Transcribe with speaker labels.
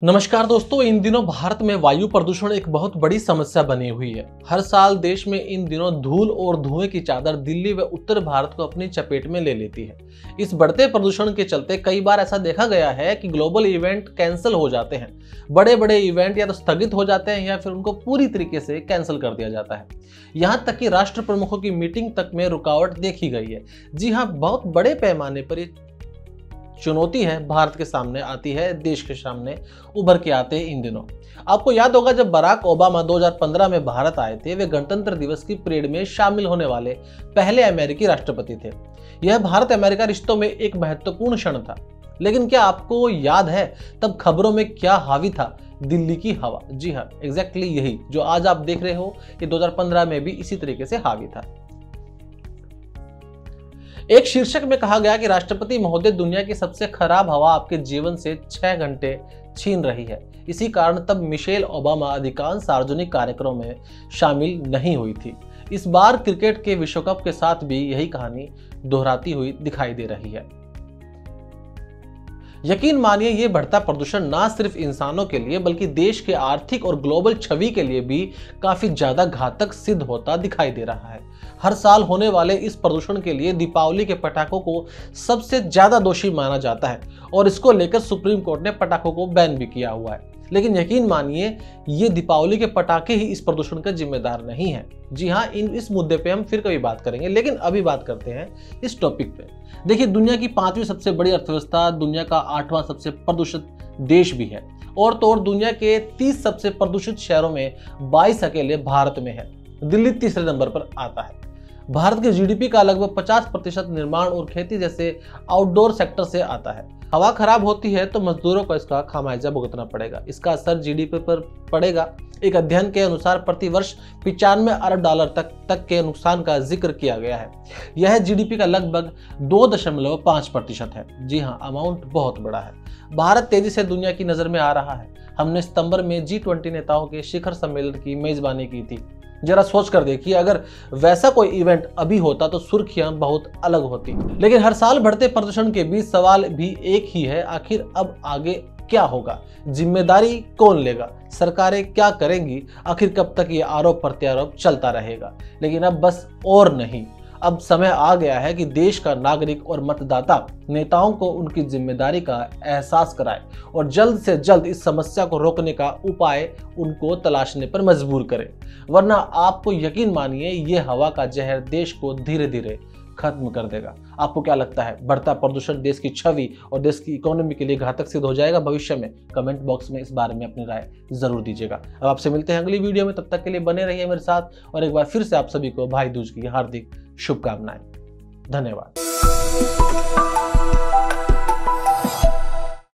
Speaker 1: नमस्कार दोस्तों, इन दिनों भारत में वायु प्रदूषण एक बहुत बड़ी समस्या बनी हुई है। हर साल देश में इन दिनों धूल और धुएं की चादर दिल्ली व उत्तर भारत को अपनी चपेट में ले लेती है। इस बढ़ते प्रदूषण के चलते कई बार ऐसा देखा गया है कि ग्लोबल इवेंट कैंसिल हो जाते हैं। बड़े बड़े इवेंट या तो स्थगित हो जाते हैं या फिर उनको पूरी तरीके से कैंसिल कर दिया जाता है। यहाँ तक कि राष्ट्र प्रमुखों की मीटिंग तक में रुकावट देखी गई है। जी हाँ, बहुत बड़े पैमाने पर ये चुनौती है भारत के सामने आती है, देश के सामने उभर के आते हैं इन दिनों। आपको याद होगा जब बराक ओबामा 2015 में भारत आए थे, वे गणतंत्र दिवस की परेड में शामिल होने वाले पहले अमेरिकी राष्ट्रपति थे। यह भारत अमेरिका रिश्तों में एक महत्वपूर्ण क्षण था। लेकिन क्या आपको याद है तब खबरों में क्या हावी था? दिल्ली की हवा। जी हाँ, एग्जैक्टली यही जो आज आप देख रहे हो, ये 2015 में भी इसी तरीके से हावी था। एक शीर्षक में कहा गया कि राष्ट्रपति महोदय, दुनिया की सबसे खराब हवा आपके जीवन से 6 घंटे छीन रही है। इसी कारण तब मिशेल ओबामा अधिकांश सार्वजनिक कार्यक्रमों में शामिल नहीं हुई थी। इस बार क्रिकेट के विश्व कप के साथ भी यही कहानी दोहराती हुई दिखाई दे रही है। यकीन मानिए, ये बढ़ता प्रदूषण ना सिर्फ इंसानों के लिए बल्कि देश के आर्थिक और ग्लोबल छवि के लिए भी काफी ज्यादा घातक सिद्ध होता दिखाई दे रहा है। हर साल होने वाले इस प्रदूषण के लिए दीपावली के पटाखों को सबसे ज्यादा दोषी माना जाता है और इसको लेकर सुप्रीम कोर्ट ने पटाखों को बैन भी किया हुआ है। लेकिन यकीन मानिए, ये दीपावली के पटाखे ही इस प्रदूषण का जिम्मेदार नहीं है। जी हाँ, इस मुद्दे पे हम फिर कभी बात करेंगे, लेकिन अभी बात करते हैं इस टॉपिक पे। देखिए, दुनिया की 5वीं सबसे बड़ी अर्थव्यवस्था, दुनिया का 8वां सबसे प्रदूषित देश भी है और तो और दुनिया के 30 सबसे प्रदूषित शहरों में 22 अकेले भारत में है। दिल्ली तीसरे नंबर पर आता है। भारत के जीडीपी का लगभग 50% निर्माण और खेती जैसे आउटडोर सेक्टर से आता है। हवा खराब होती है तो मजदूरों को इसका खामियाजा भुगतना पड़ेगा। इसका असर जीडीपी पर पड़ेगा। एक अध्ययन के अनुसार प्रति वर्ष 95 अरब डॉलर तक के नुकसान का जिक्र किया गया है। यह जीडीपी का लगभग 2.5% है। जी हाँ, अमाउंट बहुत बड़ा है। भारत तेजी से दुनिया की नजर में आ रहा है। हमने सितंबर में G20 नेताओं के शिखर सम्मेलन की मेजबानी की थी। जरा सोच कर देखिए, अगर वैसा कोई इवेंट अभी होता तो सुर्खियां बहुत अलग होती। लेकिन हर साल बढ़ते प्रदूषण के बीच सवाल भी एक ही है, आखिर अब आगे क्या होगा? जिम्मेदारी कौन लेगा? सरकारें क्या करेंगी? आखिर कब तक ये आरोप प्रत्यारोप चलता रहेगा? लेकिन अब बस और नहीं, अब समय आ गया है कि देश का नागरिक और मतदाता नेताओं को उनकी जिम्मेदारी का एहसास कराए और जल्द से जल्द इस समस्या को रोकने का उपाय उनको तलाशने पर मजबूर करे। वरना आपको यकीन मानिए, ये हवा का जहर देश को धीरे धीरे खत्म कर देगा। आपको क्या लगता है, बढ़ता प्रदूषण देश की छवि और देश की इकोनॉमी के लिए घातक सिद्ध हो जाएगा भविष्य में? कमेंट बॉक्स में इस बारे में अपनी राय जरूर दीजिएगा। अब आपसे मिलते हैं अगली वीडियो में, तब तक के लिए बने रहिए मेरे साथ और एक बार फिर से आप सभी को भाई दूज की हार्दिक शुभकामनाएं। धन्यवाद।